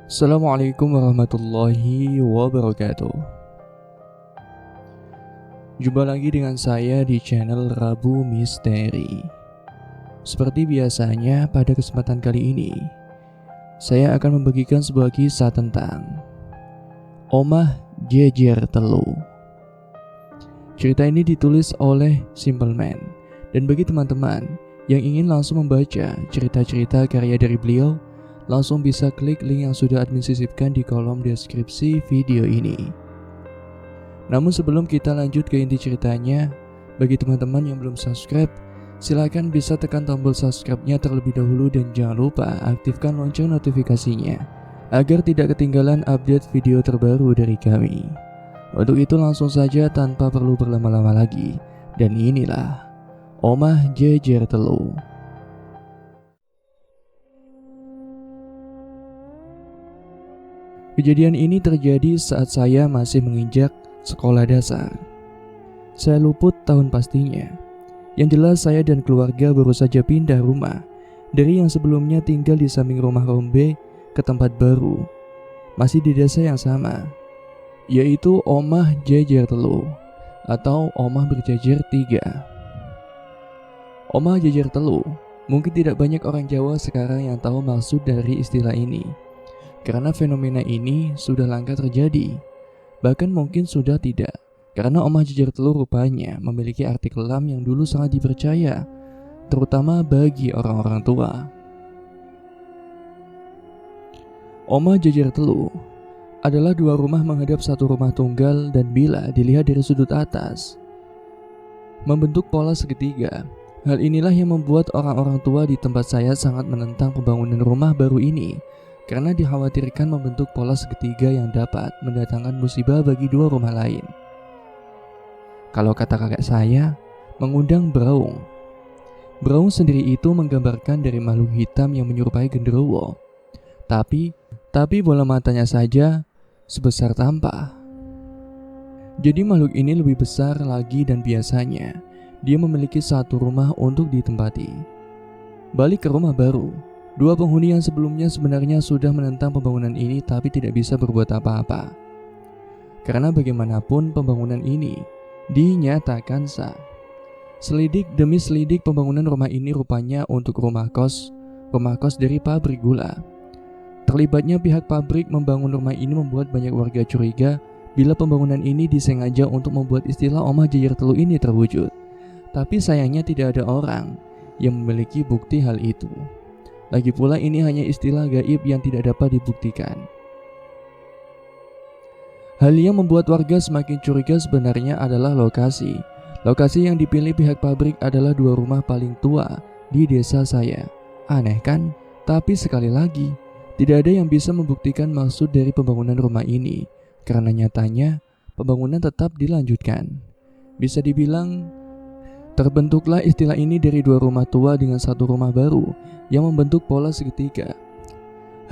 Assalamualaikum warahmatullahi wabarakatuh. Jumpa lagi dengan saya di channel Rabu Misteri. Seperti biasanya, pada kesempatan kali ini saya akan membagikan sebuah kisah tentang Omah Jejer Telu. Cerita ini ditulis oleh Simple Man, dan bagi teman-teman yang ingin langsung membaca cerita-cerita karya dari beliau, langsung bisa klik link yang sudah admin sisipkan di kolom deskripsi video ini. Namun sebelum kita lanjut ke inti ceritanya, bagi teman-teman yang belum subscribe, silakan bisa tekan tombol subscribe-nya terlebih dahulu dan jangan lupa aktifkan lonceng notifikasinya agar tidak ketinggalan update video terbaru dari kami. Untuk itu langsung saja tanpa perlu berlama-lama lagi, dan inilah Omah Jejer Telu. Kejadian ini terjadi saat saya masih menginjak sekolah dasar. Saya luput tahun pastinya. Yang jelas saya dan keluarga baru saja pindah rumah dari yang sebelumnya tinggal di samping rumah Rombe ke tempat baru, masih di desa yang sama, yaitu Omah Jejer Telu atau Omah Berjejer 3. Omah Jejer Telu, mungkin tidak banyak orang Jawa sekarang yang tahu maksud dari istilah ini, karena fenomena ini sudah langka terjadi. Bahkan mungkin sudah tidak, karena Omah Jejer Telu rupanya memiliki arti kelam yang dulu sangat dipercaya, terutama bagi orang-orang tua. Omah Jejer Telu adalah dua rumah menghadap satu rumah tunggal, dan bila dilihat dari sudut atas, membentuk pola segitiga. Hal inilah yang membuat orang-orang tua di tempat saya sangat menentang pembangunan rumah baru ini, karena dikhawatirkan membentuk pola segitiga yang dapat mendatangkan musibah bagi dua rumah lain. Kalau kata kakek saya, mengundang beraung. Beraung sendiri itu menggambarkan dari makhluk hitam yang menyerupai genderuwo. Tapi bola matanya saja sebesar tampah. Jadi makhluk ini lebih besar lagi, dan biasanya dia memiliki satu rumah untuk ditempati. Balik ke rumah baru, dua penghuni yang sebelumnya sebenarnya sudah menentang pembangunan ini tapi tidak bisa berbuat apa-apa. Karena bagaimanapun pembangunan ini dinyatakan sah. Selidik demi selidik pembangunan rumah ini rupanya untuk rumah kos dari pabrik gula. Terlibatnya pihak pabrik membangun rumah ini membuat banyak warga curiga bila pembangunan ini disengaja untuk membuat istilah Omah Jejer Telu ini terwujud. Tapi sayangnya tidak ada orang yang memiliki bukti hal itu. Lagi pula ini hanya istilah gaib yang tidak dapat dibuktikan. Hal yang membuat warga semakin curiga sebenarnya adalah lokasi. Lokasi yang dipilih pihak pabrik adalah dua rumah paling tua di desa saya. Aneh kan? Tapi sekali lagi, tidak ada yang bisa membuktikan maksud dari pembangunan rumah ini, karena nyatanya pembangunan tetap dilanjutkan. Bisa dibilang terbentuklah istilah ini dari dua rumah tua dengan satu rumah baru yang membentuk pola segitiga.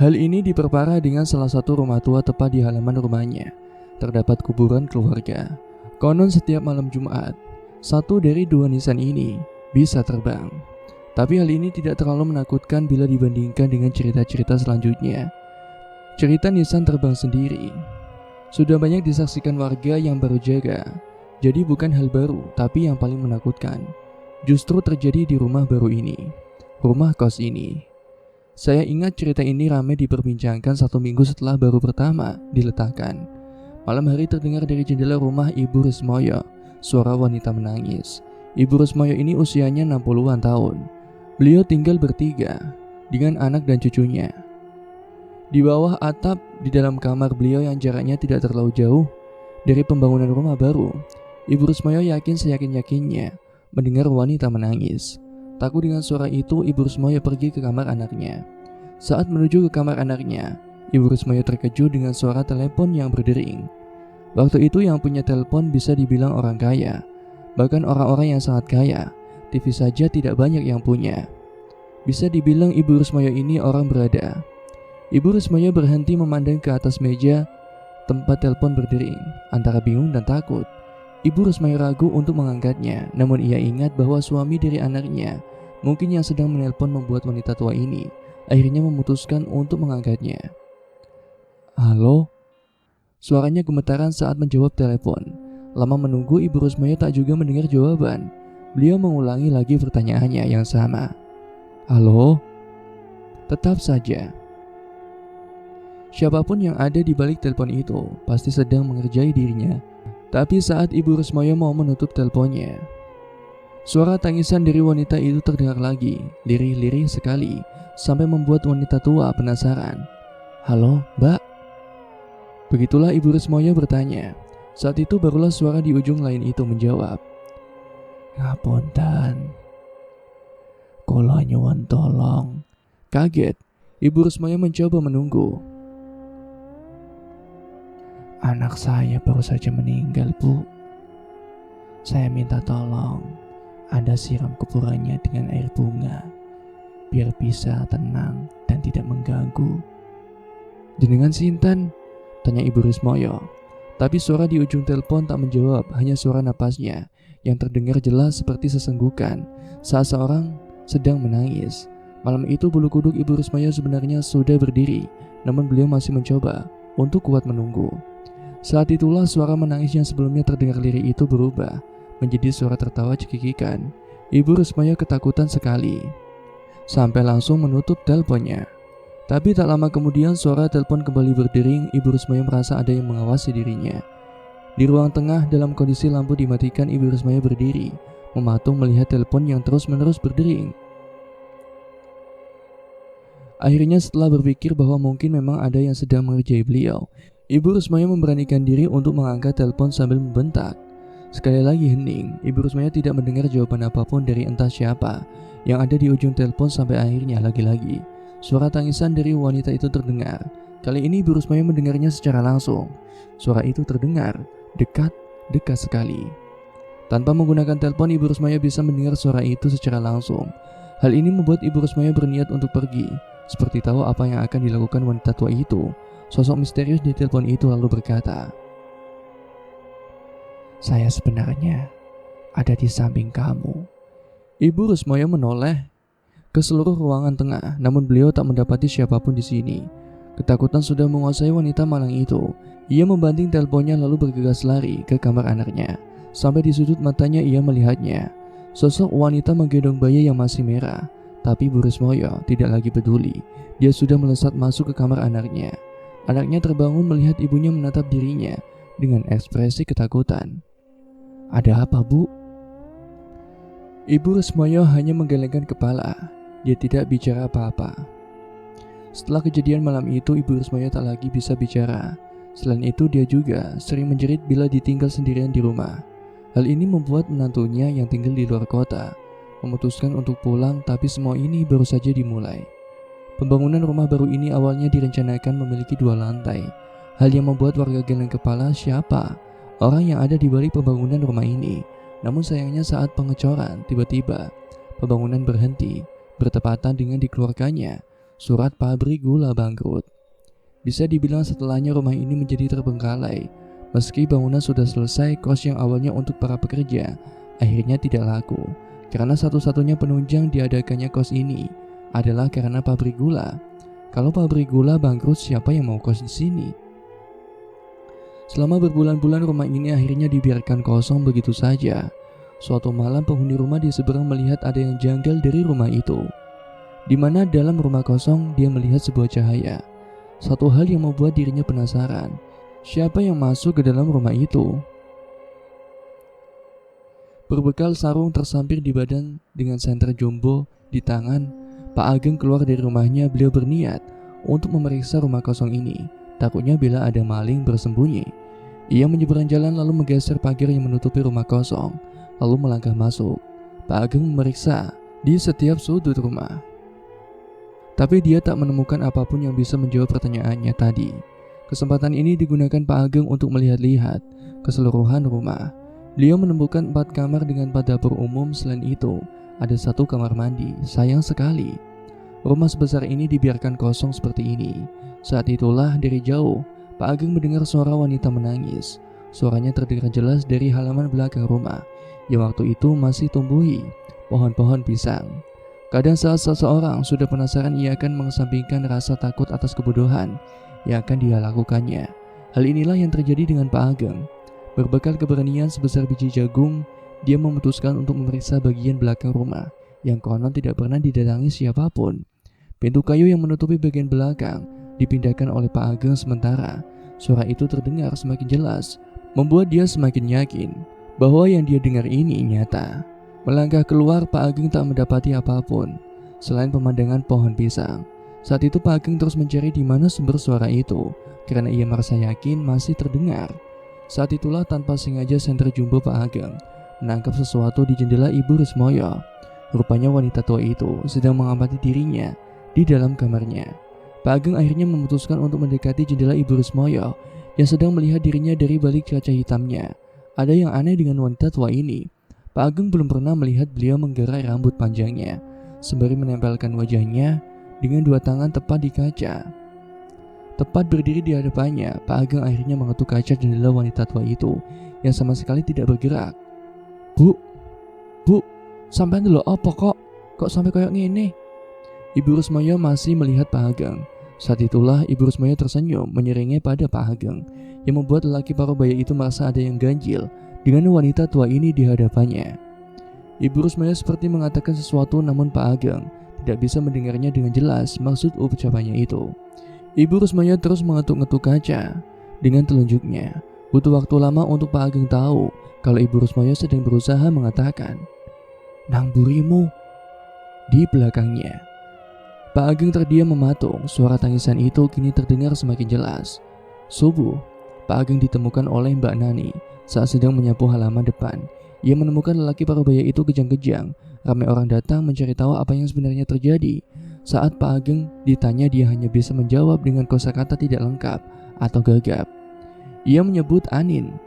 Hal ini diperparah dengan salah satu rumah tua tepat di halaman rumahnya terdapat kuburan keluarga. Konon setiap malam Jumat, satu dari dua nisan ini bisa terbang. Tapi hal ini tidak terlalu menakutkan bila dibandingkan dengan cerita-cerita selanjutnya. Cerita nisan terbang sendiri sudah banyak disaksikan warga yang baru jaga. Jadi bukan hal baru, tapi yang paling menakutkan justru terjadi di rumah baru ini, rumah kos ini. Saya ingat cerita ini ramai diperbincangkan 1 minggu setelah baru pertama diletakkan. Malam hari terdengar dari jendela rumah Ibu Rismoyo suara wanita menangis. Ibu Rismoyo ini usianya 60-an tahun. Beliau tinggal bertiga dengan anak dan cucunya. Di bawah atap di dalam kamar beliau yang jaraknya tidak terlalu jauh dari pembangunan rumah baru, Ibu Rismoyo yakin seyakin-yakinnya mendengar wanita menangis. Takut dengan suara itu, Ibu Rismoyo pergi ke kamar anaknya. Saat menuju ke kamar anaknya, Ibu Rismoyo terkejut dengan suara telepon yang berdering. Waktu itu yang punya telepon bisa dibilang orang kaya. Bahkan orang-orang yang sangat kaya, TV saja tidak banyak yang punya. Bisa dibilang Ibu Rismoyo ini orang berada. Ibu Rismoyo berhenti memandang ke atas meja tempat telepon berdering, antara bingung dan takut. Ibu Rismoyo ragu untuk mengangkatnya, namun ia ingat bahwa suami dari anaknya mungkin yang sedang menelpon membuat wanita tua ini akhirnya memutuskan untuk mengangkatnya. Halo? Suaranya gemetaran saat menjawab telepon. Lama menunggu, Ibu Rusmaya tak juga mendengar jawaban. Beliau mengulangi lagi pertanyaannya yang sama. Halo? Tetap saja. Siapapun yang ada di balik telepon itu pasti sedang mengerjai dirinya. Tapi saat Ibu Rusmaya mau menutup teleponnya, suara tangisan dari wanita itu terdengar lagi, lirih-lirih sekali, sampai membuat wanita tua penasaran. Halo, Mbak? Begitulah Ibu Rusmaya bertanya. Saat itu barulah suara di ujung lain itu menjawab. Ngapunten, kula nyuwun tolong. Kaget, Ibu Rusmaya mencoba menunggu. Anak saya baru saja meninggal, Bu. Saya minta tolong Anda siram kuburannya dengan air bunga, biar bisa tenang dan tidak mengganggu. Jenengan sinten? Tanya Ibu Rusmaya. Tapi suara di ujung telepon tak menjawab, hanya suara napasnya yang terdengar jelas seperti sesenggukan saat seorang sedang menangis. Malam itu bulu kuduk Ibu Rusmaya sebenarnya sudah berdiri, namun beliau masih mencoba untuk kuat menunggu. Saat itulah suara menangis yang sebelumnya terdengar lirih itu berubah menjadi suara tertawa cekikikan. Ibu Rusmaya ketakutan sekali, sampai langsung menutup teleponnya. Tapi tak lama kemudian suara telepon kembali berdering. Ibu Rusmaya merasa ada yang mengawasi dirinya. Di ruang tengah dalam kondisi lampu dimatikan, Ibu Rusmaya berdiri, mematung melihat telepon yang terus-menerus berdering. Akhirnya setelah berpikir bahwa mungkin memang ada yang sedang mengerjai beliau, Ibu Rusmaya memberanikan diri untuk mengangkat telepon sambil membentak. Sekali lagi hening, Ibu Rusmaya tidak mendengar jawaban apapun dari entah siapa yang ada di ujung telepon sampai akhirnya lagi-lagi suara tangisan dari wanita itu terdengar. Kali ini Ibu Rusmaya mendengarnya secara langsung. Suara itu terdengar dekat sekali. Tanpa menggunakan telepon, Ibu Rusmaya bisa mendengar suara itu secara langsung. Hal ini membuat Ibu Rusmaya berniat untuk pergi, seperti tahu apa yang akan dilakukan wanita tua itu. Sosok misterius di telepon itu lalu berkata, "Saya sebenarnya ada di samping kamu." Ibu Rusmaya menoleh ke seluruh ruangan tengah, namun beliau tak mendapati siapapun di sini. Ketakutan sudah menguasai wanita malang itu. Ia membanting teleponnya lalu bergegas lari ke kamar anaknya. Sampai di sudut matanya ia melihatnya. Sosok wanita menggendong bayi yang masih merah. Tapi Ibu Rusmaya tidak lagi peduli. Dia sudah melesat masuk ke kamar anaknya. Anaknya terbangun melihat ibunya menatap dirinya dengan ekspresi ketakutan. "Ada apa, Bu?" Ibu Rusmaya hanya menggelengkan kepala. Dia tidak bicara apa-apa. Setelah kejadian malam itu, Ibu Rusmaya tak lagi bisa bicara. Selain itu, dia juga sering menjerit bila ditinggal sendirian di rumah. Hal ini membuat menantunya yang tinggal di luar kota memutuskan untuk pulang, tapi semua ini baru saja dimulai. Pembangunan rumah baru ini awalnya direncanakan memiliki 2 lantai. Hal yang membuat warga geleng kepala siapa orang yang ada di balik pembangunan rumah ini. Namun sayangnya saat pengecoran, tiba-tiba pembangunan berhenti, bertepatan dengan dikeluarkannya surat pabrik gula bangkrut. Bisa dibilang setelahnya rumah ini menjadi terbengkalai. Meski bangunan sudah selesai, kos yang awalnya untuk para pekerja akhirnya tidak laku, karena satu-satunya penunjang diadakannya kos ini adalah karena pabrik gula. Kalau pabrik gula bangkrut, siapa yang mau kos di sini? Selama berbulan-bulan rumah ini akhirnya dibiarkan kosong begitu saja. Suatu malam penghuni rumah di seberang melihat ada yang janggal dari rumah itu, di mana dalam rumah kosong dia melihat sebuah cahaya. Satu hal yang membuat dirinya penasaran, siapa yang masuk ke dalam rumah itu? Berbekal sarung tersampir di badan dengan senter jumbo di tangan, Pak Ageng keluar dari rumahnya. Beliau berniat untuk memeriksa rumah kosong ini. Takutnya bila ada maling bersembunyi. Ia menyeberang jalan lalu menggeser pagar yang menutupi rumah kosong, lalu melangkah masuk. Pak Ageng memeriksa di setiap sudut rumah, tapi dia tak menemukan apapun yang bisa menjawab pertanyaannya tadi. Kesempatan ini digunakan Pak Ageng untuk melihat-lihat keseluruhan rumah. Beliau menemukan 4 kamar dengan 4 dapur umum. Selain itu, ada 1 kamar mandi. Sayang sekali, rumah sebesar ini dibiarkan kosong seperti ini. Saat itulah dari jauh, Pak Ageng mendengar suara wanita menangis. Suaranya terdengar jelas dari halaman belakang rumah, yang waktu itu masih tumbuhi pohon-pohon pisang. Kadang saat seseorang sudah penasaran, ia akan mengesampingkan rasa takut atas kebodohan yang akan dia lakukannya. Hal inilah yang terjadi dengan Pak Ageng. Berbekal keberanian sebesar biji jagung, dia memutuskan untuk memeriksa bagian belakang rumah yang konon tidak pernah didatangi siapapun. Pintu kayu yang menutupi bagian belakang dipindahkan oleh Pak Ageng sementara. Suara itu terdengar semakin jelas, membuat dia semakin yakin bahwa yang dia dengar ini nyata. Melangkah keluar, Pak Ageng tak mendapati apapun selain pemandangan pohon pisang. Saat itu Pak Ageng terus mencari di mana sumber suara itu, karena ia merasa yakin masih terdengar. Saat itulah tanpa sengaja senter jumbo Pak Ageng menangkap sesuatu di jendela Ibu Rismoyo. Rupanya wanita tua itu sedang mengamati dirinya di dalam kamarnya. Pak Ageng akhirnya memutuskan untuk mendekati jendela Ibu Rismoyo yang sedang melihat dirinya dari balik kaca hitamnya. Ada yang aneh dengan wanita tua ini. Pak Ageng belum pernah melihat beliau menggerai rambut panjangnya, sembari menempelkan wajahnya dengan dua tangan tepat di kaca. Tepat berdiri di hadapannya, Pak Ageng akhirnya mengetuk kaca jendela wanita tua itu yang sama sekali tidak bergerak. Bu, sampean dulu apa kok? Kok sampai kayak gini? Ibu Rismoyo masih melihat Pak Ageng. Saat itulah Ibu Rismoyo tersenyum menyeringnya pada Pak Ageng, yang membuat lelaki paruh baya itu merasa ada yang ganjil dengan wanita tua ini di hadapannya. Ibu Rismoyo seperti mengatakan sesuatu, namun Pak Ageng tidak bisa mendengarnya dengan jelas maksud ucapannya itu. Ibu Rismoyo terus mengetuk-ngetuk kaca dengan telunjuknya. Butuh waktu lama untuk Pak Ageng tahu kalau Ibu Rismoyo sedang berusaha mengatakan, "Nang burimu." Di belakangnya, Pak Ageng terdiam mematung. Suara tangisan itu kini terdengar semakin jelas. Subuh, Pak Ageng ditemukan oleh Mbak Nani saat sedang menyapu halaman depan. Ia menemukan lelaki parubaya itu kejang-kejang. Ramai orang datang mencari tahu apa yang sebenarnya terjadi. Saat Pak Ageng ditanya, dia hanya bisa menjawab dengan kosakata tidak lengkap atau gagap. Ia menyebut Anin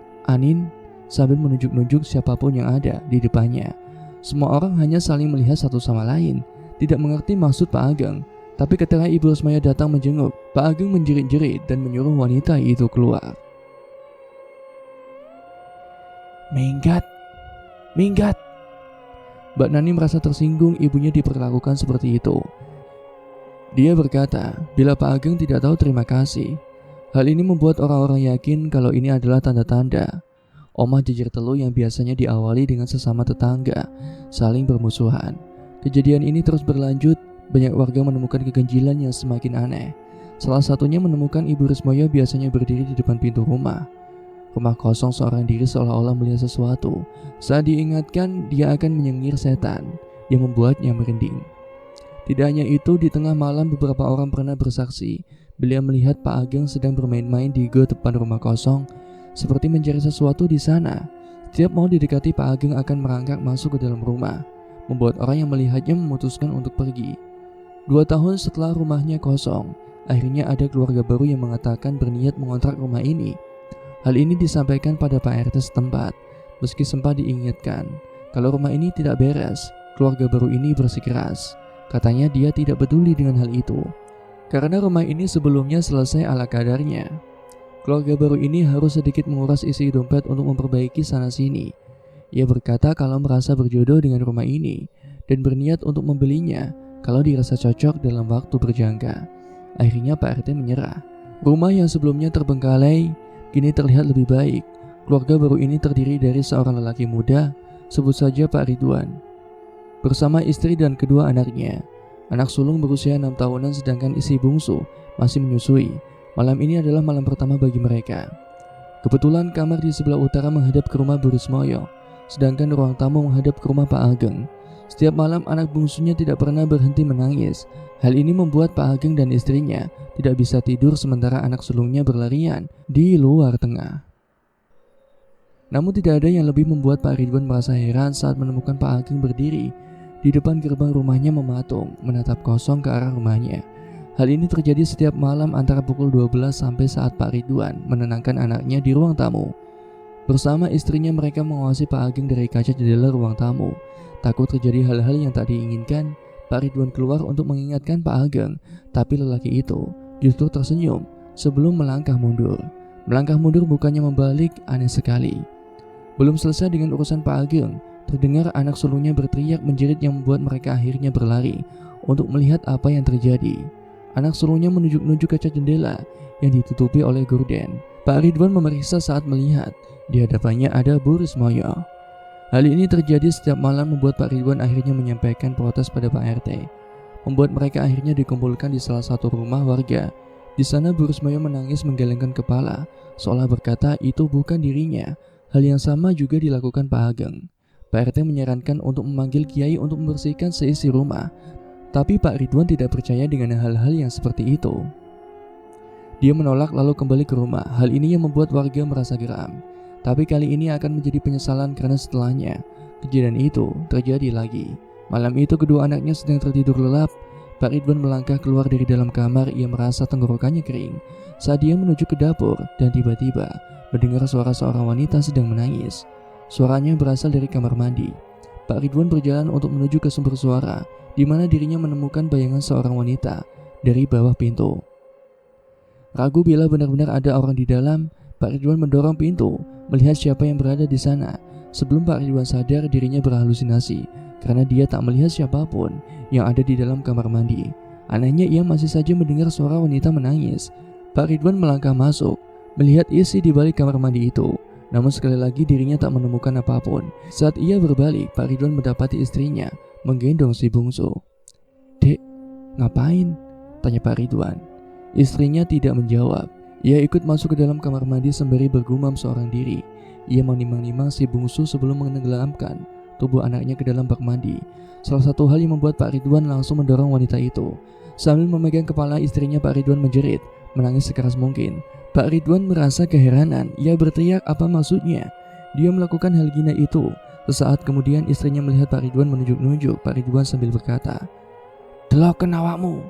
sambil menunjuk-nunjuk siapapun yang ada di depannya. Semua orang hanya saling melihat satu sama lain, tidak mengerti maksud Pak Ageng. Tapi ketika Ibu Rismoyo datang menjenguk, Pak Ageng menjerit-jerit dan menyuruh wanita itu keluar. Minggat. Mbak Nani merasa tersinggung ibunya diperlakukan seperti itu. Dia berkata, bila Pak Ageng tidak tahu terima kasih. Hal ini membuat orang-orang yakin kalau ini adalah tanda-tanda omah jejer telu yang biasanya diawali dengan sesama tetangga saling bermusuhan. Kejadian ini terus berlanjut. Banyak warga menemukan keganjilan yang semakin aneh. Salah satunya menemukan Ibu Rismoyo biasanya berdiri di depan pintu rumah. Rumah kosong seorang diri seolah-olah melihat sesuatu. Saat diingatkan, dia akan menyengir setan yang membuatnya merinding. Tidak hanya itu, di tengah malam beberapa orang pernah bersaksi beliau melihat Pak Ageng sedang bermain-main di go depan rumah kosong, seperti mencari sesuatu di sana. Setiap mau didekati, Pak Ageng akan merangkak masuk ke dalam rumah, membuat orang yang melihatnya memutuskan untuk pergi. 2 tahun setelah rumahnya kosong, akhirnya ada keluarga baru yang mengatakan berniat mengontrak rumah ini. Hal ini disampaikan pada Pak RT setempat. Meski sempat diingatkan kalau rumah ini tidak beres, keluarga baru ini bersikeras. Katanya dia tidak peduli dengan hal itu, karena rumah ini sebelumnya selesai ala kadarnya. Keluarga baru ini harus sedikit menguras isi dompet untuk memperbaiki sana-sini. Ia berkata kalau merasa berjodoh dengan rumah ini dan berniat untuk membelinya kalau dirasa cocok dalam waktu berjangka. Akhirnya Pak RT menyerah. Rumah yang sebelumnya terbengkalai kini terlihat lebih baik. Keluarga baru ini terdiri dari seorang lelaki muda, sebut saja Pak Ridwan, bersama istri dan kedua anaknya. Anak sulung berusia 6 tahunan sedangkan isi bungsu masih menyusui. Malam ini adalah malam pertama bagi mereka. Kebetulan kamar di sebelah utara menghadap ke rumah Bu Rismoyo, sedangkan ruang tamu menghadap ke rumah Pak Ageng. Setiap malam anak bungsunya tidak pernah berhenti menangis. Hal ini membuat Pak Ageng dan istrinya tidak bisa tidur sementara anak sulungnya berlarian di luar tengah. Namun tidak ada yang lebih membuat Pak Ridwan merasa heran saat menemukan Pak Ageng berdiri di depan gerbang rumahnya mematung, menatap kosong ke arah rumahnya. Hal ini terjadi setiap malam antara pukul 12 sampai saat Pak Ridwan menenangkan anaknya di ruang tamu. Bersama istrinya mereka mengawasi Pak Ageng dari kaca jendela ruang tamu. Takut terjadi hal-hal yang tak diinginkan, Pak Ridwan keluar untuk mengingatkan Pak Ageng, tapi lelaki itu justru tersenyum sebelum melangkah mundur. Melangkah mundur bukannya membalik, aneh sekali. Belum selesai dengan urusan Pak Ageng, terdengar anak sulungnya berteriak menjerit yang membuat mereka akhirnya berlari untuk melihat apa yang terjadi. Anak sulungnya menunjuk-nunjuk kaca jendela yang ditutupi oleh gorden. Pak Ridwan memeriksa saat melihat di hadapannya ada Bu Rismoyo. Hal ini terjadi setiap malam membuat Pak Ridwan akhirnya menyampaikan protes pada Pak RT. Membuat mereka akhirnya dikumpulkan di salah satu rumah warga. Di sana Bu Rismoyo menangis menggelengkan kepala, seolah berkata itu bukan dirinya. Hal yang sama juga dilakukan Pak Ageng. Pak RT menyarankan untuk memanggil kiai untuk membersihkan seisi rumah. Tapi Pak Ridwan tidak percaya dengan hal-hal yang seperti itu. Dia menolak lalu kembali ke rumah. Hal ini yang membuat warga merasa geram. Tapi kali ini akan menjadi penyesalan karena setelahnya kejadian itu terjadi lagi. Malam itu kedua anaknya sedang tertidur lelap. Pak Ridwan melangkah keluar dari dalam kamar. Ia merasa tenggorokannya kering saat dia menuju ke dapur dan tiba-tiba mendengar suara seorang wanita sedang menangis. Suaranya berasal dari kamar mandi. Pak Ridwan berjalan untuk menuju ke sumber suara, di mana dirinya menemukan bayangan seorang wanita dari bawah pintu. Ragu bila benar-benar ada orang di dalam, Pak Ridwan mendorong pintu, melihat siapa yang berada di sana. Sebelum Pak Ridwan sadar, dirinya berhalusinasi karena dia tak melihat siapapun yang ada di dalam kamar mandi. Anehnya ia masih saja mendengar suara wanita menangis. Pak Ridwan melangkah masuk, melihat isi di balik kamar mandi itu. Namun sekali lagi dirinya tak menemukan apapun. Saat ia berbalik, Pak Ridwan mendapati istrinya menggendong si bungsu. "Dek, ngapain?" tanya Pak Ridwan. Istrinya tidak menjawab. Ia ikut masuk ke dalam kamar mandi sembari bergumam seorang diri. Ia menimang-nimang si bungsu sebelum menenggelamkan tubuh anaknya ke dalam bak mandi. Salah satu hal yang membuat Pak Ridwan langsung mendorong wanita itu. Sambil memegang kepala istrinya, Pak Ridwan menjerit, menangis sekeras mungkin. Pak Ridwan merasa keheranan. Ia berteriak apa maksudnya. Dia melakukan hal gila itu. Sesaat kemudian istrinya melihat Pak Ridwan menunjuk-nunjuk Pak Ridwan sambil berkata, "Deloken awakmu."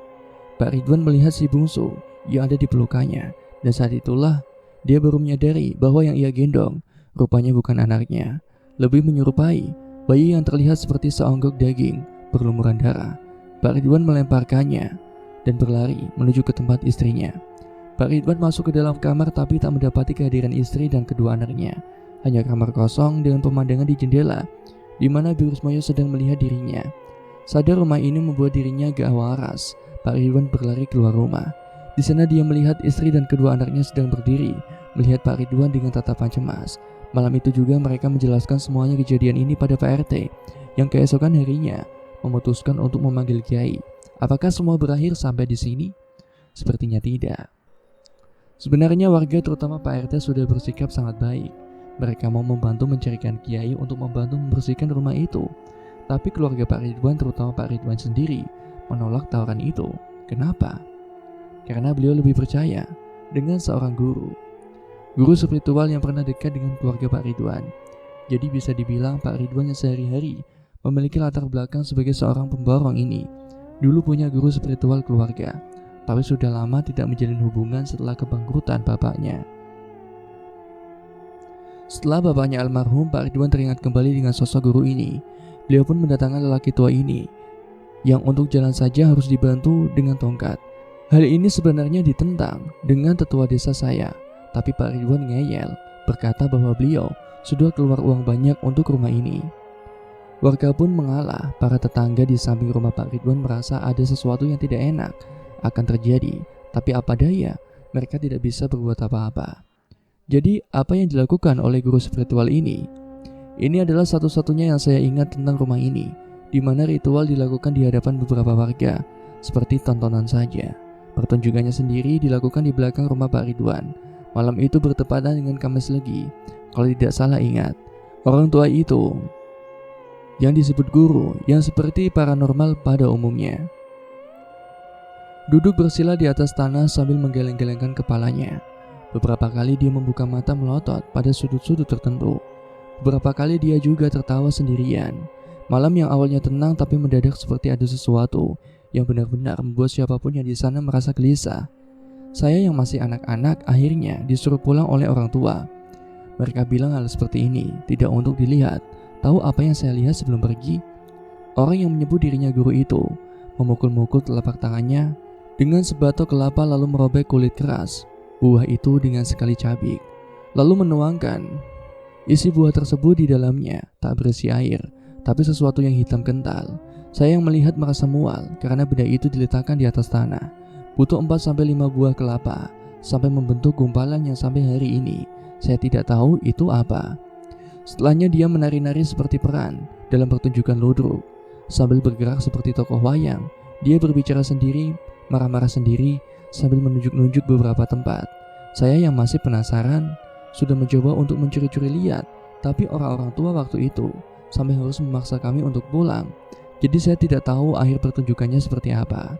Pak Ridwan melihat si bungsu yang ada di pelukannya. Dan saat itulah dia baru menyadari bahwa yang ia gendong rupanya bukan anaknya. Lebih menyerupai bayi yang terlihat seperti seonggok daging berlumuran darah. Pak Ridwan melemparkannya dan berlari menuju ke tempat istrinya. Pak Ridwan masuk ke dalam kamar tapi tak mendapati kehadiran istri dan kedua anaknya. Hanya kamar kosong dengan pemandangan di jendela, di mana Bu Rismoyo sedang melihat dirinya. Sadar rumah ini membuat dirinya gak waras, Pak Ridwan berlari keluar rumah. Di sana dia melihat istri dan kedua anaknya sedang berdiri, melihat Pak Ridwan dengan tatapan cemas. Malam itu juga mereka menjelaskan semuanya kejadian ini pada Pak RT, yang keesokan harinya memutuskan untuk memanggil kiai. Apakah semua berakhir sampai di sini? Sepertinya tidak. Sebenarnya warga terutama Pak RT sudah bersikap sangat baik. Mereka mau membantu mencarikan kiai untuk membantu membersihkan rumah itu. Tapi keluarga Pak Ridwan, terutama Pak Ridwan sendiri, menolak tawaran itu. Kenapa? Karena beliau lebih percaya dengan seorang guru spiritual yang pernah dekat dengan keluarga Pak Ridwan. Jadi bisa dibilang Pak Ridwan yang sehari-hari memiliki latar belakang sebagai seorang pemborong ini dulu punya guru spiritual keluarga, tapi sudah lama tidak menjalin hubungan setelah kebangkrutan bapaknya. Setelah bapaknya almarhum, Pak Ridwan teringat kembali dengan sosok guru ini. Beliau pun mendatangkan lelaki tua ini yang untuk jalan saja harus dibantu dengan tongkat. Hal ini sebenarnya ditentang dengan tetua desa saya, tapi Pak Ridwan ngeyel, berkata bahwa beliau sudah keluar uang banyak untuk rumah ini. Warga pun mengalah. Para tetangga di samping rumah Pak Ridwan merasa ada sesuatu yang tidak enak akan terjadi, tapi apa daya, mereka tidak bisa berbuat apa-apa. Jadi apa yang dilakukan oleh guru spiritual ini? Ini adalah satu-satunya yang saya ingat tentang rumah ini, di mana ritual dilakukan di hadapan beberapa warga, seperti tontonan saja. Pertunjukannya sendiri dilakukan di belakang rumah Pak Ridwan. Malam itu bertepatan dengan Kamis Legi. Kalau tidak salah ingat, orang tua itu yang disebut guru, yang seperti paranormal pada umumnya, duduk bersila di atas tanah sambil menggeleng-gelengkan kepalanya. Beberapa kali dia membuka mata melotot pada sudut-sudut tertentu. Beberapa kali dia juga tertawa sendirian. Malam yang awalnya tenang tapi mendadak seperti ada sesuatu yang benar-benar membuat siapapun yang di sana merasa gelisah. Saya yang masih anak-anak akhirnya disuruh pulang oleh orang tua. Mereka bilang hal seperti ini tidak untuk dilihat. Tahu apa yang saya lihat sebelum pergi? Orang yang menyebut dirinya guru itu memukul-mukul telapak tangannya dengan sebatok kelapa lalu merobek kulit keras buah itu dengan sekali cabik, lalu menuangkan isi buah tersebut di dalamnya. Tak berisi air, tapi sesuatu yang hitam kental. Saya yang melihat merasa mual karena benda itu diletakkan di atas tanah. butuh 4-5 buah kelapa, sampai membentuk gumpalan yang sampai hari ini saya tidak tahu itu apa. Setelahnya dia menari-nari seperti peran dalam pertunjukan ludruk. Sambil bergerak seperti tokoh wayang, dia berbicara sendiri, marah-marah sendiri, sambil menunjuk-nunjuk beberapa tempat. Saya yang masih penasaran, sudah mencoba untuk mencuri-curi lihat, tapi orang-orang tua waktu itu sampai harus memaksa kami untuk pulang. Jadi saya tidak tahu akhir pertunjukannya seperti apa.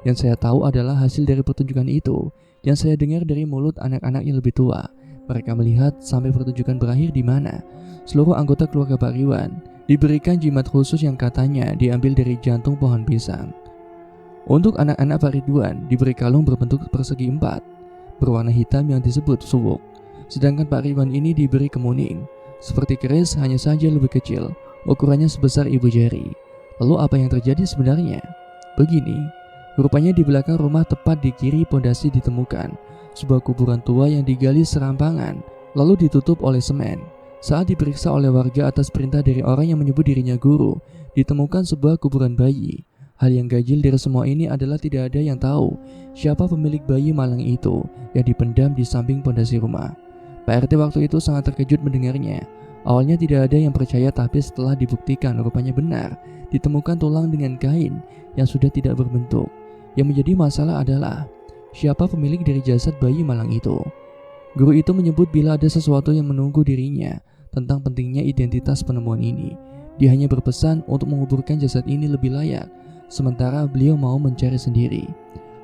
Yang saya tahu adalah hasil dari pertunjukan itu yang saya dengar dari mulut anak-anak yang lebih tua. Mereka melihat sampai pertunjukan berakhir di mana seluruh anggota keluarga Pak Ridwan diberikan jimat khusus yang katanya diambil dari jantung pohon pisang. Untuk anak-anak Pak Ridwan diberi kalung berbentuk persegi 4 berwarna hitam yang disebut suwuk. Sedangkan Pak Ridwan ini diberi kemuning seperti keris, hanya saja lebih kecil, ukurannya sebesar ibu jari. Lalu apa yang terjadi sebenarnya? Begini, rupanya di belakang rumah tepat di kiri pondasi ditemukan sebuah kuburan tua yang digali serampangan lalu ditutup oleh semen. Saat diperiksa oleh warga atas perintah dari orang yang menyebut dirinya guru, ditemukan sebuah kuburan bayi. Hal yang ganjil dari semua ini adalah tidak ada yang tahu siapa pemilik bayi malang itu yang dipendam di samping pondasi rumah. Pak RT waktu itu sangat terkejut mendengarnya. Awalnya tidak ada yang percaya, tapi setelah dibuktikan rupanya benar, ditemukan tulang dengan kain yang sudah tidak berbentuk. Yang menjadi masalah adalah siapa pemilik dari jasad bayi malang itu. Guru itu menyebut bila ada sesuatu yang menunggu dirinya tentang pentingnya identitas penemuan ini. Dia hanya berpesan untuk menguburkan jasad ini lebih layak, sementara beliau mau mencari sendiri.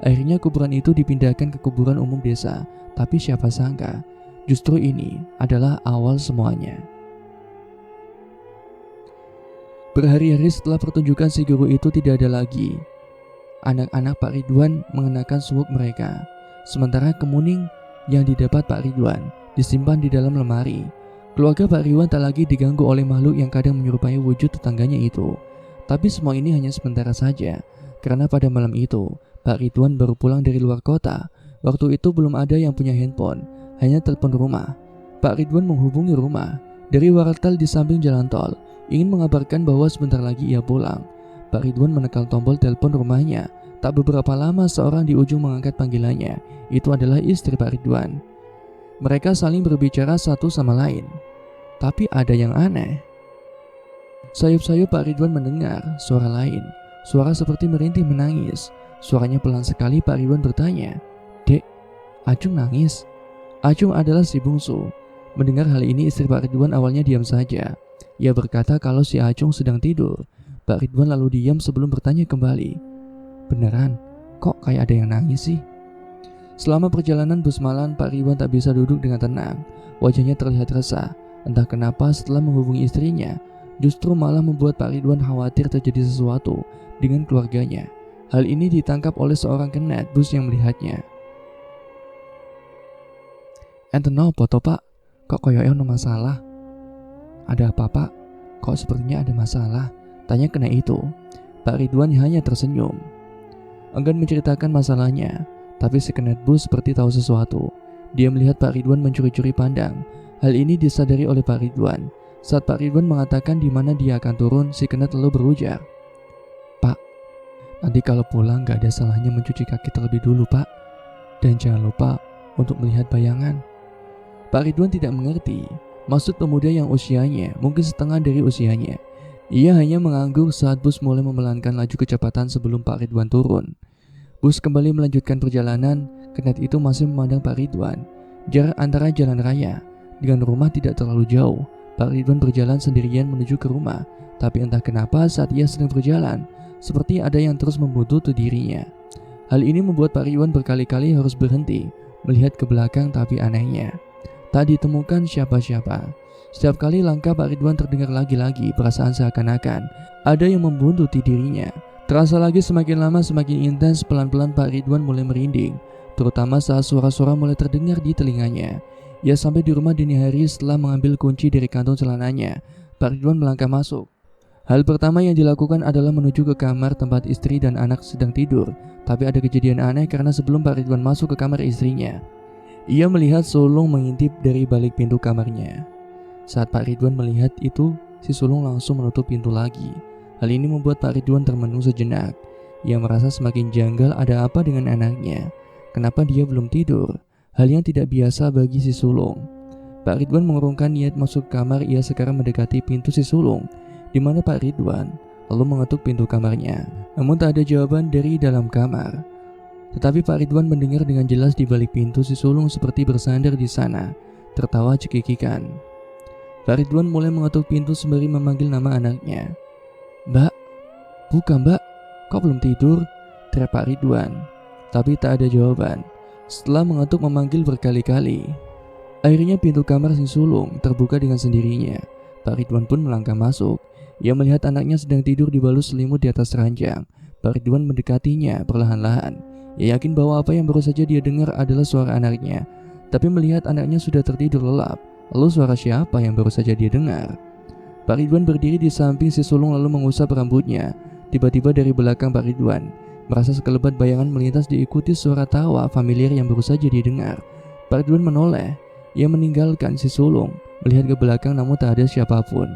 Akhirnya kuburan itu dipindahkan ke kuburan umum desa, tapi siapa sangka justru ini adalah awal semuanya. Berhari-hari setelah pertunjukan si guru itu tidak ada lagi. Anak-anak Pak Ridwan mengenakan suwuk mereka, sementara kemuning yang didapat Pak Ridwan disimpan di dalam lemari. Keluarga Pak Ridwan tak lagi diganggu oleh makhluk yang kadang menyerupai wujud tetangganya itu. Tapi semua ini hanya sementara saja, karena pada malam itu Pak Ridwan baru pulang dari luar kota. Waktu itu belum ada yang punya handphone, hanya telepon rumah. Pak Ridwan menghubungi rumah dari wartel di samping jalan tol, ingin mengabarkan bahwa sebentar lagi ia pulang. Pak Ridwan menekan tombol telepon rumahnya. Tak beberapa lama seorang di ujung mengangkat panggilannya. Itu adalah istri Pak Ridwan. Mereka saling berbicara satu sama lain. Tapi ada yang aneh. Sayup-sayup Pak Ridwan mendengar suara lain. Suara seperti merintih menangis. Suaranya pelan sekali. Pak Ridwan bertanya, "Dek, Acung nangis?" Acung adalah si bungsu. Mendengar hal ini istri Pak Ridwan awalnya diam saja. Ia berkata kalau si Acung sedang tidur. Pak Ridwan lalu diam sebelum bertanya kembali, "Beneran? Kok kayak ada yang nangis sih?" Selama perjalanan bus malam, Pak Ridwan tak bisa duduk dengan tenang. Wajahnya terlihat resah. Entah kenapa setelah menghubungi istrinya, justru malah membuat Pak Ridwan khawatir terjadi sesuatu dengan keluarganya. Hal ini ditangkap oleh seorang kernet bus yang melihatnya. "Enten nopo to Pak? Kok koyoke ono masalah?" "Ada apa Pak? Kok sepertinya ada masalah?" tanya kernet itu. Pak Ridwan hanya tersenyum, enggan menceritakan masalahnya. Tapi si kernet bus seperti tahu sesuatu. Dia melihat Pak Ridwan mencuri-curi pandang. Hal ini disadari oleh Pak Ridwan. Saat Pak Ridwan mengatakan di mana dia akan turun, si kernet lalu berujar, "Pak, nanti kalau pulang gak ada salahnya mencuci kaki terlebih dulu Pak. Dan jangan lupa untuk melihat bayangan." Pak Ridwan tidak mengerti maksud pemuda yang usianya mungkin setengah dari usianya. Ia hanya mengangguk saat bus mulai memelankan laju kecepatan sebelum Pak Ridwan turun. Bus kembali melanjutkan perjalanan. Kernet itu masih memandang Pak Ridwan. Jarak antara jalan raya dengan rumah tidak terlalu jauh. Pak Ridwan berjalan sendirian menuju ke rumah. Tapi entah kenapa saat ia sedang berjalan, seperti ada yang terus membuntuti dirinya. Hal ini membuat Pak Ridwan berkali-kali harus berhenti, melihat ke belakang, tapi anehnya tak ditemukan siapa-siapa. Setiap kali langkah Pak Ridwan terdengar lagi-lagi perasaan seakan-akan ada yang membuntuti dirinya. Terasa lagi semakin lama semakin intens. Pelan-pelan Pak Ridwan mulai merinding, terutama saat suara-suara mulai terdengar di telinganya. Ia sampai di rumah dini hari setelah mengambil kunci dari kantong celananya. Pak Ridwan melangkah masuk. Hal pertama yang dilakukan adalah menuju ke kamar tempat istri dan anak sedang tidur. Tapi ada kejadian aneh karena sebelum Pak Ridwan masuk ke kamar istrinya, ia melihat sulung mengintip dari balik pintu kamarnya. Saat Pak Ridwan melihat itu, si sulung langsung menutup pintu lagi. Hal ini membuat Pak Ridwan termenung sejenak. Ia merasa semakin janggal ada apa dengan anaknya. Kenapa dia belum tidur? Hal yang tidak biasa bagi si sulung. Pak Ridwan mengurungkan niat masuk kamar. Ia sekarang mendekati pintu si sulung, di mana Pak Ridwan lalu mengetuk pintu kamarnya. Namun tak ada jawaban dari dalam kamar. Tetapi Pak Ridwan mendengar dengan jelas di balik pintu si sulung seperti bersandar di sana, tertawa cekikikan. Pak Ridwan mulai mengetuk pintu sembari memanggil nama anaknya. "Mbak, buka mbak, kok belum tidur?" teriak Pak Ridwan. Tapi tak ada jawaban. Setelah mengetuk memanggil berkali-kali, akhirnya pintu kamar si sulung terbuka dengan sendirinya. Pak Ridwan pun melangkah masuk. Ia melihat anaknya sedang tidur dibalut selimut di atas ranjang. Pak Ridwan mendekatinya perlahan-lahan. Ia yakin bahwa apa yang baru saja dia dengar adalah suara anaknya. Tapi melihat anaknya sudah tertidur lelap, lalu suara siapa yang baru saja dia dengar? Pak Ridwan berdiri di samping si sulung lalu mengusap rambutnya. Tiba-tiba dari belakang Pak Ridwan merasa sekelebat bayangan melintas diikuti suara tawa familiar yang baru saja didengar. Pak Ridwan menoleh. Ia meninggalkan si sulung, melihat ke belakang namun tak ada siapapun.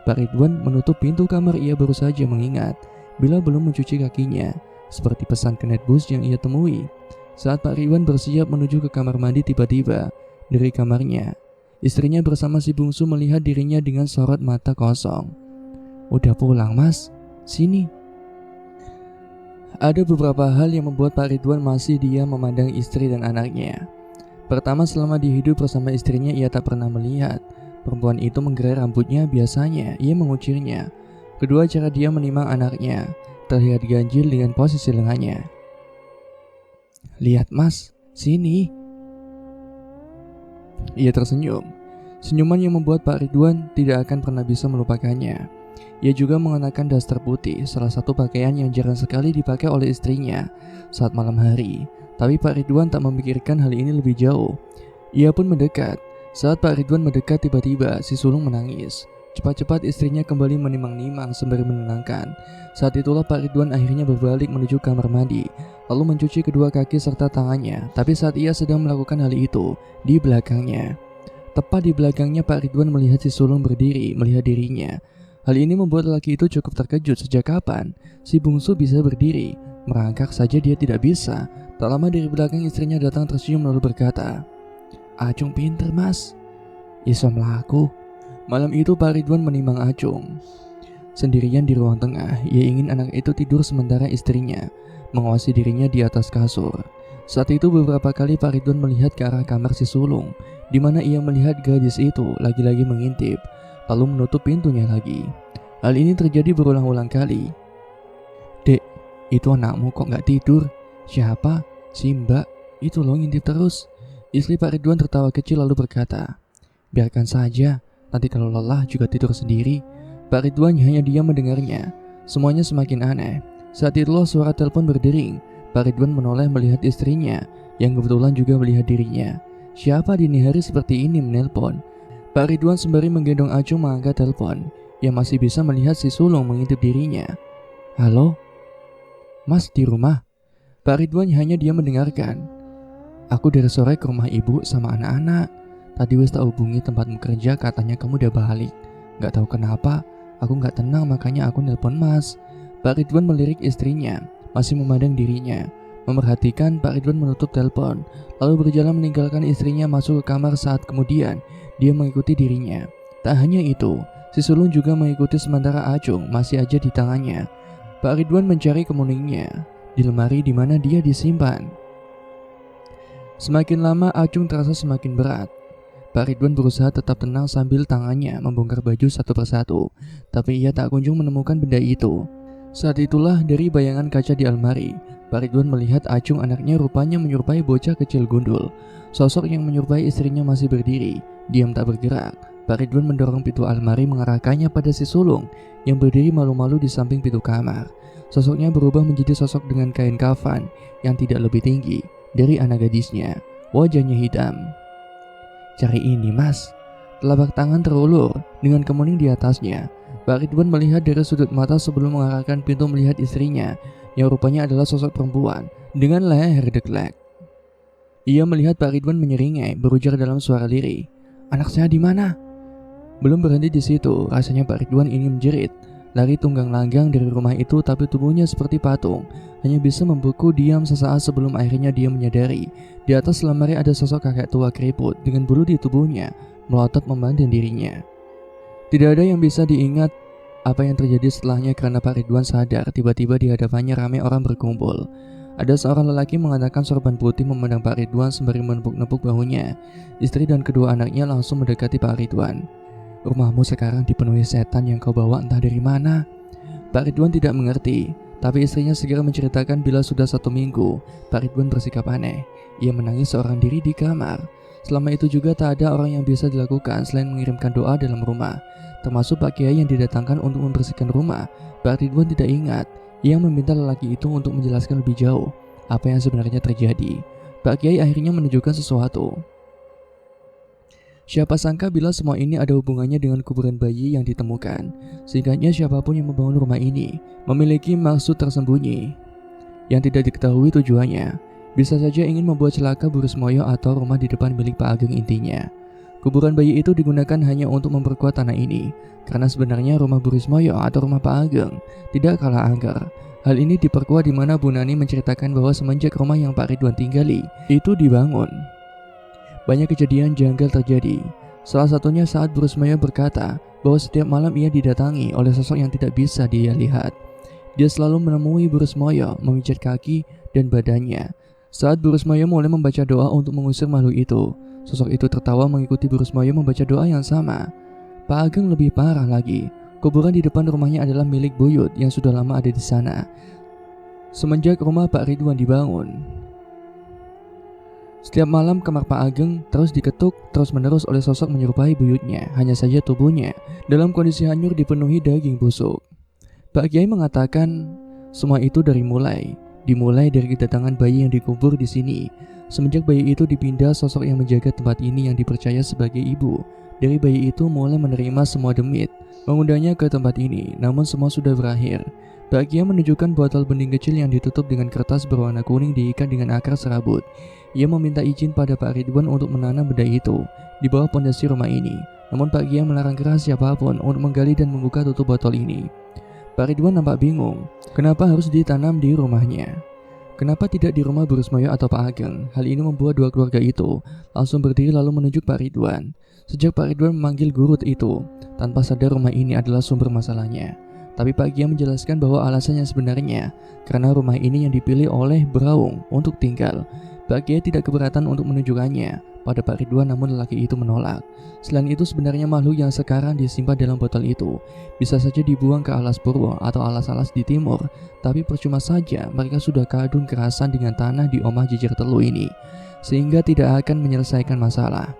Pak Ridwan menutup pintu kamar. Ia baru saja mengingat bila belum mencuci kakinya, seperti pesan ke netbus yang ia temui. Saat Pak Ridwan bersiap menuju ke kamar mandi, tiba-tiba dari kamarnya istrinya bersama si bungsu melihat dirinya dengan sorot mata kosong. "Udah pulang mas? Sini." Ada beberapa hal yang membuat Pak Ridwan masih diam memandang istri dan anaknya. Pertama, selama dia hidup bersama istrinya ia tak pernah melihat perempuan itu menggerai rambutnya. Biasanya ia mengucirnya. Kedua, cara dia menimang anaknya terlihat ganjil dengan posisi lengannya. "Lihat mas, sini." Ia tersenyum. Senyuman yang membuat Pak Ridwan tidak akan pernah bisa melupakannya. Ia juga mengenakan daster putih, salah satu pakaian yang jarang sekali dipakai oleh istrinya saat malam hari. Tapi Pak Ridwan tak memikirkan hal ini lebih jauh. Ia pun mendekat. Saat Pak Ridwan mendekat, tiba-tiba si sulung menangis. Cepat-cepat istrinya kembali menimang-nimang sembari menenangkan. Saat itulah Pak Ridwan akhirnya berbalik menuju kamar mandi, lalu mencuci kedua kaki serta tangannya. Tapi saat ia sedang melakukan hal itu, di belakangnya, tepat di belakangnya Pak Ridwan melihat si sulung berdiri melihat dirinya. Hal ini membuat lelaki itu cukup terkejut. Sejak kapan si bungsu bisa berdiri? Merangkak saja dia tidak bisa. Tak lama dari belakang istrinya datang tersenyum lalu berkata, "Acung pinter mas, iso melaku." Malam itu Pak Ridwan menimang Acung sendirian di ruang tengah. Ia ingin anak itu tidur sementara istrinya mengawasi dirinya di atas kasur. Saat itu beberapa kali Pak Ridwan melihat ke arah kamar si sulung, di mana ia melihat gadis itu lagi-lagi mengintip, lalu menutup pintunya lagi. Hal ini terjadi berulang-ulang kali. "Dek, itu anakmu kok gak tidur?" "Siapa?" "Si mbak, itu loh ngintip terus." Istri Pak Ridwan tertawa kecil lalu berkata, "Biarkan saja, nanti kalau lelah juga tidur sendiri." Pak Ridwan hanya diam mendengarnya. Semuanya semakin aneh. Saat itulah suara telepon berdering. Pak Ridwan menoleh melihat istrinya yang kebetulan juga melihat dirinya. Siapa dini hari seperti ini menelpon? Pak Ridwan sembari menggendong Acung mengangkat telepon. Ia masih bisa melihat si sulung mengintip dirinya. "Halo? Mas di rumah?" Pak Ridwan hanya diam mendengarkan. "Aku dari sore ke rumah ibu sama anak-anak. Tadi wis tak hubungi tempatmu kerja, katanya kamu udah balik. Gak tahu kenapa, aku gak tenang makanya aku nelpon mas." Pak Ridwan melirik istrinya, masih memandang dirinya. Memerhatikan, Pak Ridwan menutup telepon, lalu berjalan meninggalkan istrinya masuk ke kamar. Saat kemudian, dia mengikuti dirinya. Tak hanya itu, si sulung juga mengikuti sementara Acung masih aja di tangannya. Pak Ridwan mencari kemuningnya di lemari di mana dia disimpan. Semakin lama Acung terasa semakin berat. Pak Ridwan berusaha tetap tenang sambil tangannya membongkar baju satu persatu, tapi ia tak kunjung menemukan benda itu. Saat itulah dari bayangan kaca di almari, Pak Ridwan melihat Acung anaknya rupanya menyerupai bocah kecil gundul. Sosok yang menyerupai istrinya masih berdiri, diam tak bergerak. Pak Ridwan mendorong pintu almari mengarahkannya pada si sulung yang berdiri malu-malu di samping pintu kamar. Sosoknya berubah menjadi sosok dengan kain kafan yang tidak lebih tinggi dari anak gadisnya. Wajahnya hitam. "Cari ini mas." Telapak tangan terulur dengan kemuning di atasnya. Pak Ridwan melihat dari sudut mata sebelum mengarahkan pintu melihat istrinya yang rupanya adalah sosok perempuan dengan leher deklek. Ia melihat Pak Ridwan menyeringai, berujar dalam suara lirih, "Anak saya di mana?" Belum berhenti di situ, rasanya Pak Ridwan ingin menjerit. lari tunggang langgang dari rumah itu, tapi tubuhnya seperti patung, hanya bisa membeku diam sesaat sebelum akhirnya dia menyadari di atas lemari ada sosok kakek tua keriput dengan bulu di tubuhnya melotot memandang dirinya. Tidak ada yang bisa diingat apa yang terjadi setelahnya karena Pak Ridwan sadar tiba-tiba di hadapannya ramai orang berkumpul. Ada seorang lelaki mengenakan sorban putih memandang Pak Ridwan sembari menepuk-nepuk bahunya. Istri dan kedua anaknya langsung mendekati Pak Ridwan. "Rumahmu sekarang dipenuhi setan yang kau bawa entah dari mana." Pak Ridwan tidak mengerti, tapi istrinya segera menceritakan bila sudah 1 minggu Pak Ridwan bersikap aneh. Ia menangis seorang diri di kamar. Selama itu juga tak ada orang yang bisa dilakukan selain mengirimkan doa dalam rumah, termasuk Pak Kiai yang didatangkan untuk membersihkan rumah. Pak Ridwan tidak ingat yang meminta lelaki itu untuk menjelaskan lebih jauh apa yang sebenarnya terjadi. Pak Kiai akhirnya menunjukkan sesuatu. Siapa sangka bila semua ini ada hubungannya dengan kuburan bayi yang ditemukan. Singkatnya, siapapun yang membangun rumah ini memiliki maksud tersembunyi yang tidak diketahui tujuannya. Bisa saja ingin membuat celaka Bu Rismoyo atau rumah di depan milik Pak Ageng intinya. Kuburan bayi itu digunakan hanya untuk memperkuat tanah ini, karena sebenarnya rumah Bu Rismoyo atau rumah Pak Ageng tidak kalah angker. Hal ini diperkuat di mana Bu Nani menceritakan bahwa semenjak rumah yang Pak Ridwan tinggali itu dibangun, banyak kejadian janggal terjadi. Salah satunya saat Bu Rismoyo berkata bahwa setiap malam ia didatangi oleh sosok yang tidak bisa dia lihat. Dia selalu menemui Bu Rismoyo memijat kaki dan badannya. Saat Bu Rismoyo mulai membaca doa untuk mengusir makhluk itu, sosok itu tertawa mengikuti Bu Rismoyo membaca doa yang sama. Pak Ageng lebih parah lagi. Kuburan di depan rumahnya adalah milik buyut yang sudah lama ada di sana semenjak rumah Pak Ridwan dibangun. Setiap malam kamar Pak Ageng terus diketuk terus-menerus oleh sosok menyerupai buyutnya, hanya saja tubuhnya dalam kondisi hanyur dipenuhi daging busuk. Pak Kiai mengatakan semua itu dimulai dari kedatangan bayi yang dikubur di sini. Semenjak bayi itu dipindah, sosok yang menjaga tempat ini yang dipercaya sebagai ibu dari bayi itu mulai menerima semua demit, mengundangnya ke tempat ini. Namun semua sudah berakhir. Pak Kiai menunjukkan botol bening kecil yang ditutup dengan kertas berwarna kuning diikat dengan akar serabut. Ia meminta izin pada Pak Ridwan untuk menanam benda itu di bawah pondasi rumah ini. Namun Pak Kiai melarang keras siapapun untuk menggali dan membuka tutup botol ini. Pak Ridwan nampak bingung, kenapa harus ditanam di rumahnya? Kenapa tidak di rumah Bu Rismoyo atau Pak Ageng? Hal ini membuat dua keluarga itu langsung berdiri lalu menunjuk Pak Ridwan. Sejak Pak Ridwan memanggil gurut itu, tanpa sadar rumah ini adalah sumber masalahnya. Tapi Pak Kiai menjelaskan bahwa alasannya sebenarnya karena rumah ini yang dipilih oleh Braung untuk tinggal. Pak Kiai tidak keberatan untuk menunjukkannya pada Pak Ridwan, namun lelaki itu menolak. Selain itu, sebenarnya makhluk yang sekarang disimpan dalam botol itu bisa saja dibuang ke alas purwo atau alas-alas di timur. Tapi percuma saja, mereka sudah kadung kerasan dengan tanah di Omah Jejer Telu ini, sehingga tidak akan menyelesaikan masalah.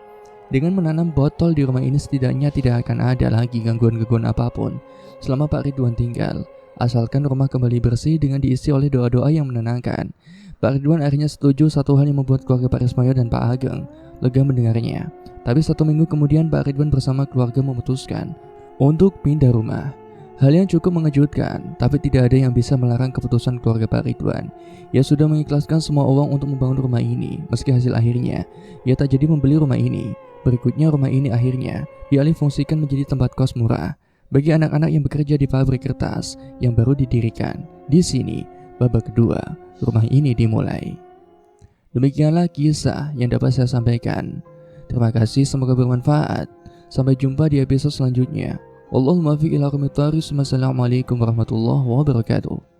Dengan menanam botol di rumah ini setidaknya tidak akan ada lagi gangguan-gangguan apapun selama Pak Ridwan tinggal, asalkan rumah kembali bersih dengan diisi oleh doa-doa yang menenangkan. Pak Ridwan akhirnya setuju, satu hal yang membuat keluarga Pak Rismoyo dan Pak Ageng lega mendengarnya. Tapi 1 minggu kemudian Pak Ridwan bersama keluarga memutuskan untuk pindah rumah. Hal yang cukup mengejutkan, tapi tidak ada yang bisa melarang keputusan keluarga Pak Ridwan. Ia sudah mengikhlaskan semua uang untuk membangun rumah ini, meski hasil akhirnya ia tak jadi membeli rumah ini. Berikutnya rumah ini akhirnya dialih fungsikan menjadi tempat kos murah bagi anak-anak yang bekerja di pabrik kertas yang baru didirikan. Di sini babak kedua rumah ini dimulai. Demikianlah kisah yang dapat saya sampaikan. Terima kasih, semoga bermanfaat. Sampai jumpa di episode selanjutnya. Wallahul muwaffiq ila aqwamit thoriq. Wassalamualaikum warahmatullahi wabarakatuh.